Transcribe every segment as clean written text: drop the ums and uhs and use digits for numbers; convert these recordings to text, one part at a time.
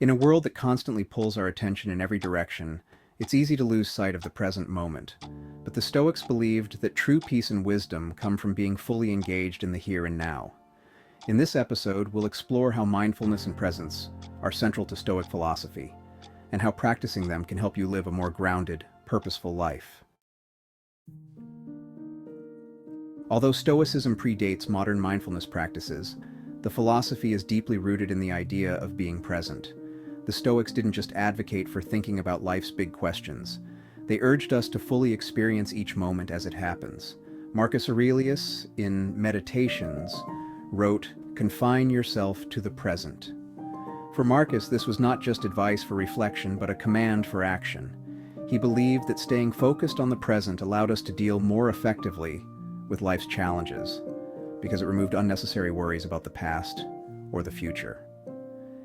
In a world that constantly pulls our attention in every direction, it's easy to lose sight of the present moment. But the Stoics believed that true peace and wisdom come from being fully engaged in the here and now. In this episode, we'll explore how mindfulness and presence are central to Stoic philosophy, and how practicing them can help you live a more grounded, purposeful life. Although Stoicism predates modern mindfulness practices, the philosophy is deeply rooted in the idea of being present. The Stoics didn't just advocate for thinking about life's big questions. They urged us to fully experience each moment as it happens. Marcus Aurelius, in Meditations, wrote, "Confine yourself to the present." For Marcus, this was not just advice for reflection, but a command for action. He believed that staying focused on the present allowed us to deal more effectively with life's challenges, because it removed unnecessary worries about the past or the future.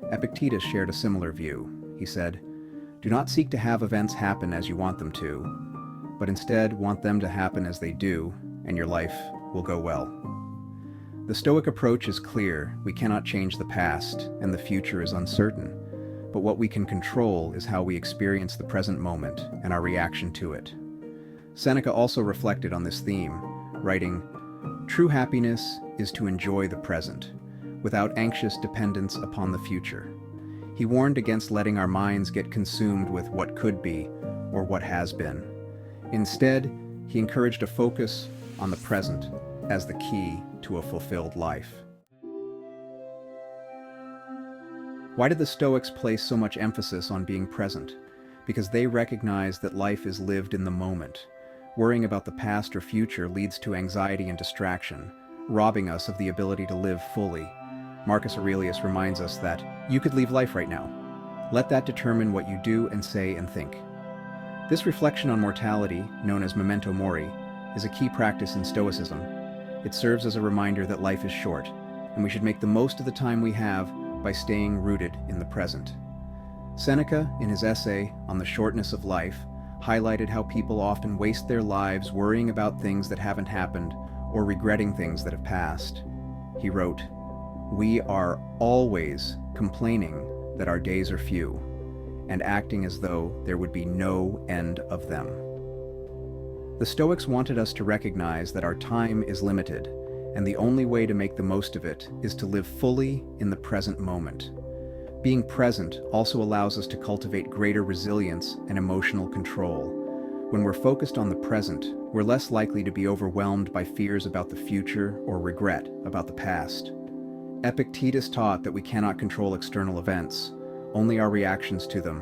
Epictetus shared a similar view. He said, "Do not seek to have events happen as you want them to, but instead want them to happen as they do, and your life will go well." The Stoic approach is clear. We cannot change the past, and the future is uncertain. But what we can control is how we experience the present moment and our reaction to it. Seneca also reflected on this theme, writing, "True happiness is to enjoy the present, without anxious dependence upon the future." He warned against letting our minds get consumed with what could be or what has been. Instead, he encouraged a focus on the present as the key to a fulfilled life. Why did the Stoics place so much emphasis on being present? Because they recognized that life is lived in the moment. Worrying about the past or future leads to anxiety and distraction, robbing us of the ability to live fully. Marcus Aurelius reminds us that you could leave life right now. Let that determine what you do and say and think. This reflection on mortality, known as Memento Mori, is a key practice in Stoicism. It serves as a reminder that life is short, and we should make the most of the time we have by staying rooted in the present. Seneca, in his essay on the shortness of life, highlighted how people often waste their lives worrying about things that haven't happened or regretting things that have passed. He wrote, "We are always complaining that our days are few, and acting as though there would be no end of them." The Stoics wanted us to recognize that our time is limited, and the only way to make the most of it is to live fully in the present moment. Being present also allows us to cultivate greater resilience and emotional control. When we're focused on the present, we're less likely to be overwhelmed by fears about the future or regret about the past. Epictetus taught that we cannot control external events, only our reactions to them,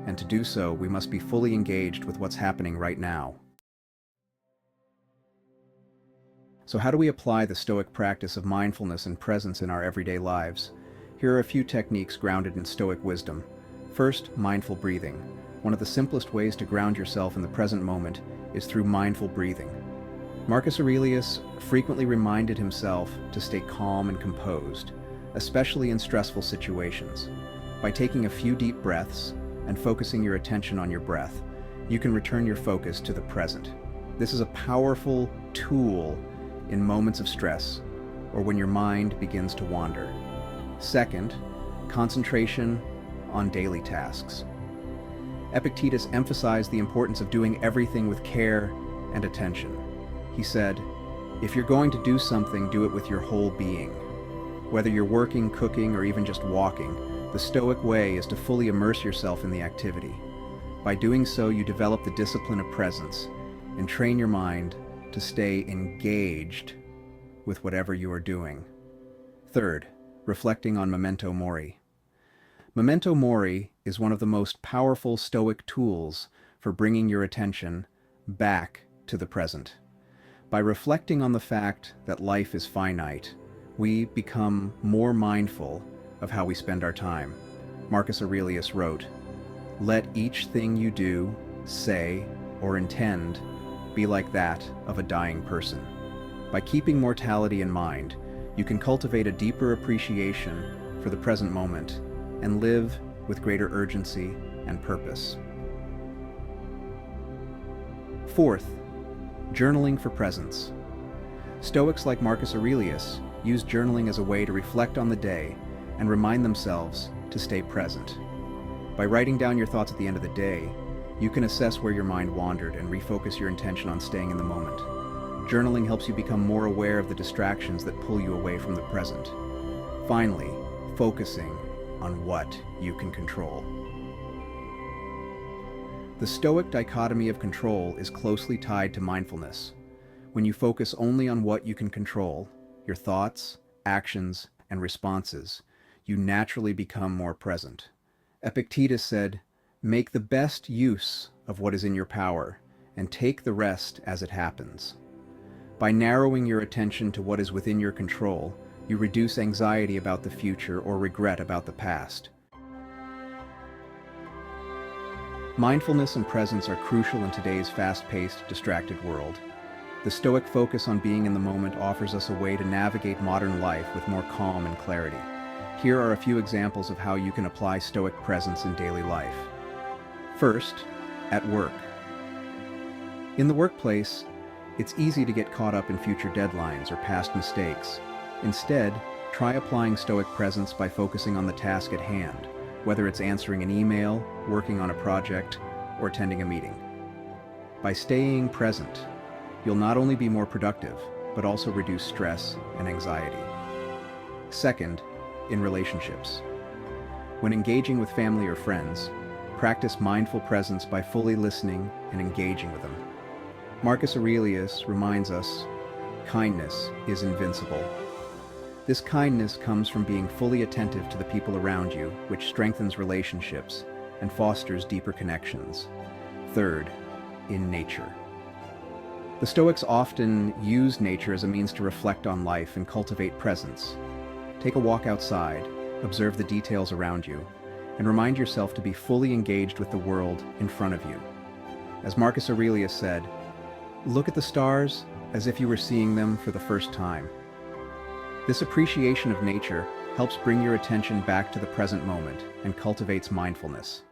and to do so, we must be fully engaged with what's happening right now. So how do we apply the Stoic practice of mindfulness and presence in our everyday lives? Here are a few techniques grounded in Stoic wisdom. First, mindful breathing. One of the simplest ways to ground yourself in the present moment is through mindful breathing. Marcus Aurelius frequently reminded himself to stay calm and composed, especially in stressful situations. By taking a few deep breaths and focusing your attention on your breath, you can return your focus to the present. This is a powerful tool in moments of stress or when your mind begins to wander. Second, concentration on daily tasks. Epictetus emphasized the importance of doing everything with care and attention. He said, "If you're going to do something, do it with your whole being." Whether you're working, cooking, or even just walking, the Stoic way is to fully immerse yourself in the activity. By doing so, you develop the discipline of presence and train your mind to stay engaged with whatever you are doing. Third, reflecting on Memento Mori. Memento Mori is one of the most powerful Stoic tools for bringing your attention back to the present. By reflecting on the fact that life is finite, we become more mindful of how we spend our time. Marcus Aurelius wrote, "Let each thing you do, say, or intend be like that of a dying person." By keeping mortality in mind, you can cultivate a deeper appreciation for the present moment and live with greater urgency and purpose. Fourth, journaling for presence. Stoics like Marcus Aurelius use journaling as a way to reflect on the day and remind themselves to stay present. By writing down your thoughts at the end of the day, you can assess where your mind wandered and refocus your intention on staying in the moment. Journaling helps you become more aware of the distractions that pull you away from the present. Finally, focusing on what you can control. The Stoic dichotomy of control is closely tied to mindfulness. When you focus only on what you can control, your thoughts, actions, and responses, you naturally become more present. Epictetus said, "Make the best use of what is in your power, and take the rest as it happens." By narrowing your attention to what is within your control, you reduce anxiety about the future or regret about the past. Mindfulness and presence are crucial in today's fast-paced, distracted world. The Stoic focus on being in the moment offers us a way to navigate modern life with more calm and clarity. Here are a few examples of how you can apply Stoic presence in daily life. First, at work. In the workplace, it's easy to get caught up in future deadlines or past mistakes. Instead, try applying Stoic presence by focusing on the task at hand, whether it's answering an email, working on a project, or attending a meeting. By staying present, you'll not only be more productive, but also reduce stress and anxiety. Second, in relationships. When engaging with family or friends, practice mindful presence by fully listening and engaging with them. Marcus Aurelius reminds us, kindness is invincible. This kindness comes from being fully attentive to the people around you, which strengthens relationships and fosters deeper connections. Third, in nature. The Stoics often use nature as a means to reflect on life and cultivate presence. Take a walk outside, observe the details around you, and remind yourself to be fully engaged with the world in front of you. As Marcus Aurelius said, "Look at the stars as if you were seeing them for the first time." This appreciation of nature helps bring your attention back to the present moment and cultivates mindfulness.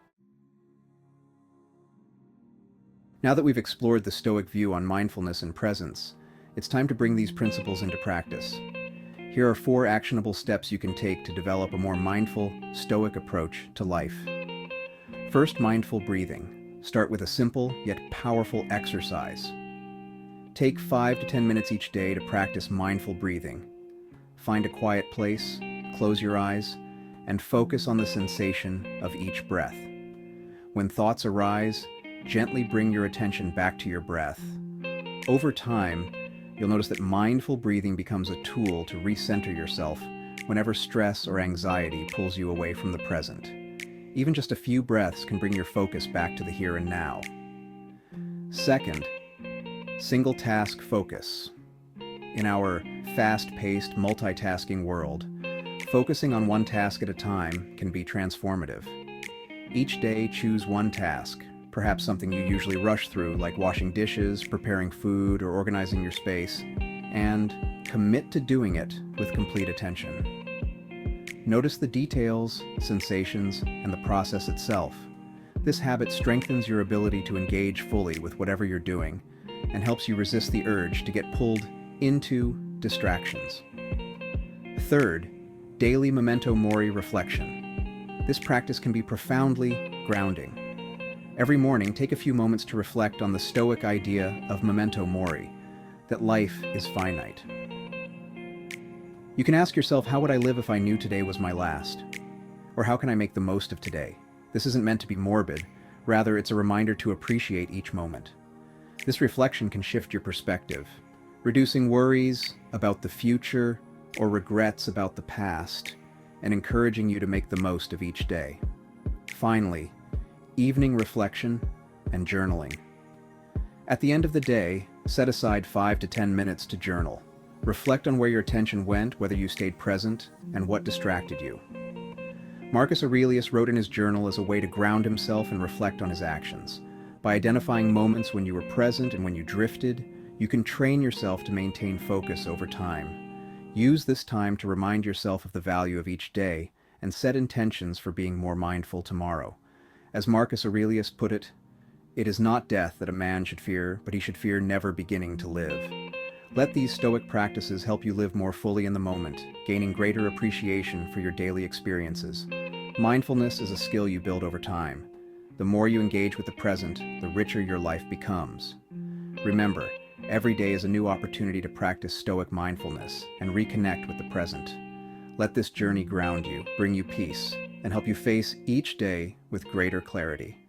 Now that we've explored the Stoic view on mindfulness and presence, it's time to bring these principles into practice. Here are 4 actionable steps you can take to develop a more mindful, Stoic approach to life. First, mindful breathing. Start with a simple yet powerful exercise. Take 5 to 10 minutes each day to practice mindful breathing. Find a quiet place, close your eyes, and focus on the sensation of each breath. When thoughts arise, gently bring your attention back to your breath. Over time, you'll notice that mindful breathing becomes a tool to recenter yourself whenever stress or anxiety pulls you away from the present. Even just a few breaths can bring your focus back to the here and now. Second, single task focus. In our fast-paced, multitasking world, focusing on one task at a time can be transformative. Each day, choose one task, perhaps something you usually rush through, like washing dishes, preparing food, or organizing your space, and commit to doing it with complete attention. Notice the details, sensations, and the process itself. This habit strengthens your ability to engage fully with whatever you're doing and helps you resist the urge to get pulled into distractions. Third, daily Memento Mori reflection. This practice can be profoundly grounding. Every morning, take a few moments to reflect on the Stoic idea of Memento Mori, that life is finite. You can ask yourself, how would I live if I knew today was my last? Or how can I make the most of today? This isn't meant to be morbid, rather it's a reminder to appreciate each moment. This reflection can shift your perspective, reducing worries about the future or regrets about the past, and encouraging you to make the most of each day. Finally, evening reflection and journaling. At the end of the day, set aside 5 to 10 minutes to journal. Reflect on where your attention went, whether you stayed present, and what distracted you. Marcus Aurelius wrote in his journal as a way to ground himself and reflect on his actions. By identifying moments when you were present and when you drifted, you can train yourself to maintain focus over time. Use this time to remind yourself of the value of each day and set intentions for being more mindful tomorrow. As Marcus Aurelius put it, "It is not death that a man should fear, but he should fear never beginning to live." Let these Stoic practices help you live more fully in the moment, gaining greater appreciation for your daily experiences. Mindfulness is a skill you build over time. The more you engage with the present, the richer your life becomes. Remember, every day is a new opportunity to practice Stoic mindfulness and reconnect with the present. Let this journey ground you, bring you peace, and help you face each day with greater clarity.